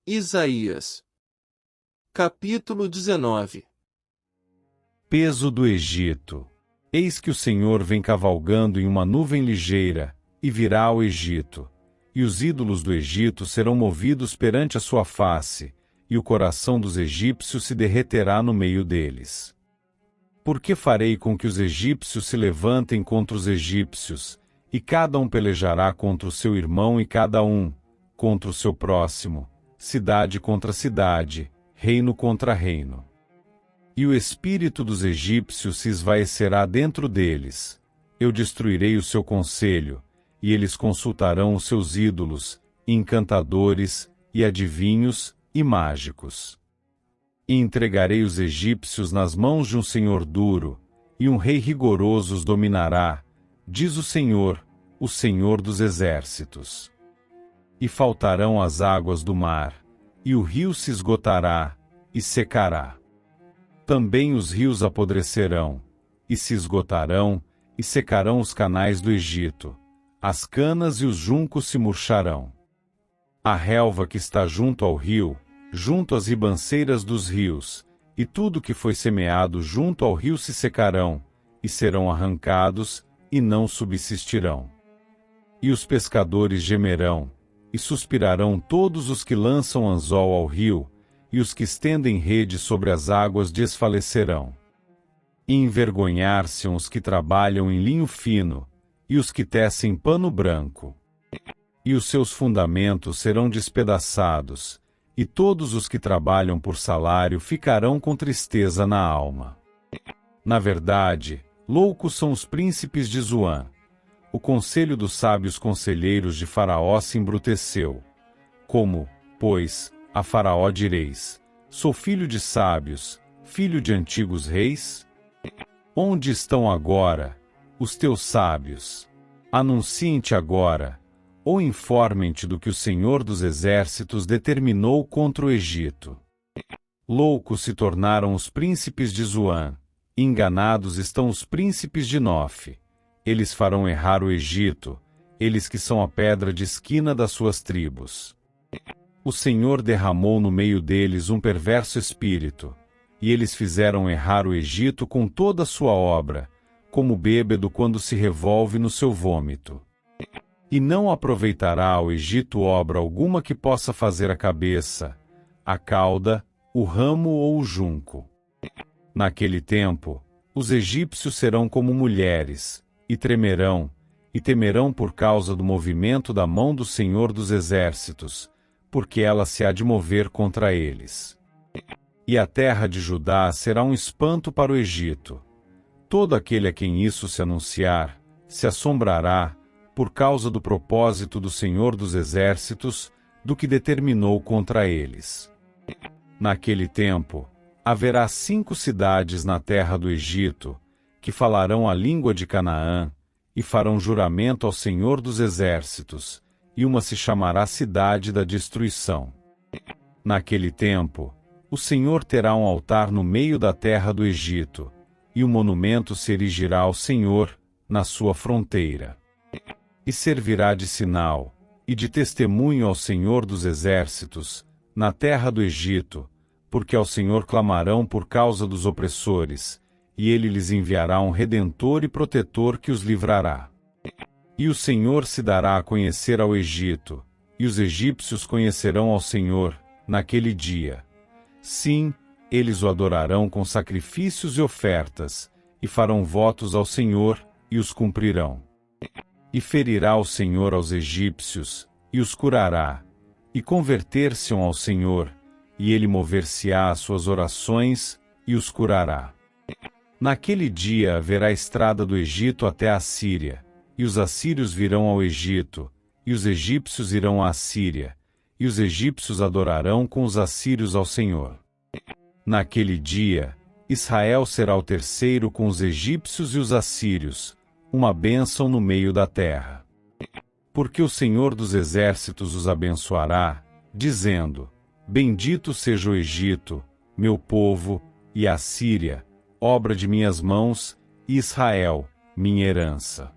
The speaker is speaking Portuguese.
Isaías. Capítulo 19. Peso do Egito. Eis que o Senhor vem cavalgando em uma nuvem ligeira, e virá ao Egito. E os ídolos do Egito serão movidos perante a sua face, e o coração dos egípcios se derreterá no meio deles. Porque farei com que os egípcios se levantem contra os egípcios, e cada um pelejará contra o seu irmão e cada um contra o seu próximo, cidade contra cidade, reino contra reino. E o espírito dos egípcios se esvaecerá dentro deles. Eu destruirei o seu conselho, e eles consultarão os seus ídolos, e encantadores, e adivinhos, e mágicos. E entregarei os egípcios nas mãos de um senhor duro, e um rei rigoroso os dominará, diz o Senhor dos exércitos. E faltarão as águas do mar, e o rio se esgotará, e secará. Também os rios apodrecerão, e se esgotarão, e secarão os canais do Egito. As canas e os juncos se murcharão. A relva que está junto ao rio, junto às ribanceiras dos rios, e tudo que foi semeado junto ao rio se secarão, e serão arrancados, e não subsistirão. E os pescadores gemerão, e suspirarão todos os que lançam anzol ao rio, e os que estendem rede sobre as águas desfalecerão. E envergonhar-se-ão os que trabalham em linho fino, e os que tecem pano branco. E os seus fundamentos serão despedaçados, e todos os que trabalham por salário ficarão com tristeza na alma. Na verdade, loucos são os príncipes de Zoan. O conselho dos sábios conselheiros de Faraó se embruteceu. Como, pois, a Faraó direis: sou filho de sábios, filho de antigos reis? Onde estão agora os teus sábios? Anunciem-te agora, ou informem-te do que o Senhor dos exércitos determinou contra o Egito. Loucos se tornaram os príncipes de Zoan, enganados estão os príncipes de Nof. Eles farão errar o Egito, eles que são a pedra de esquina das suas tribos. O Senhor derramou no meio deles um perverso espírito, e eles fizeram errar o Egito com toda a sua obra, como bêbado quando se revolve no seu vômito. E não aproveitará ao Egito obra alguma que possa fazer a cabeça, a cauda, o ramo ou o junco. Naquele tempo, os egípcios serão como mulheres, e temerão por causa do movimento da mão do Senhor dos exércitos, porque ela se há de mover contra eles. E a terra de Judá será um espanto para o Egito. Todo aquele a quem isso se anunciar, se assombrará, por causa do propósito do Senhor dos exércitos, do que determinou contra eles. Naquele tempo, haverá 5 cidades na terra do Egito, que falarão a língua de Canaã, e farão juramento ao Senhor dos exércitos, e uma se chamará Cidade da Destruição. Naquele tempo, o Senhor terá um altar no meio da terra do Egito, e o monumento se erigirá ao Senhor, na sua fronteira. E servirá de sinal, e de testemunho ao Senhor dos exércitos, na terra do Egito, porque ao Senhor clamarão por causa dos opressores, e ele lhes enviará um Redentor e Protetor que os livrará. E o Senhor se dará a conhecer ao Egito, e os egípcios conhecerão ao Senhor, naquele dia. Sim, eles o adorarão com sacrifícios e ofertas, e farão votos ao Senhor, e os cumprirão. E ferirá o Senhor aos egípcios, e os curará, e converter-se-ão ao Senhor, e ele mover-se-á às suas orações, e os curará. Naquele dia haverá estrada do Egito até a Síria, e os assírios virão ao Egito, e os egípcios irão à Síria, e os egípcios adorarão com os assírios ao Senhor. Naquele dia, Israel será o terceiro com os egípcios e os assírios, uma bênção no meio da terra. Porque o Senhor dos exércitos os abençoará, dizendo: Bendito seja o Egito, meu povo, e a Síria, obra de minhas mãos, e Israel, minha herança.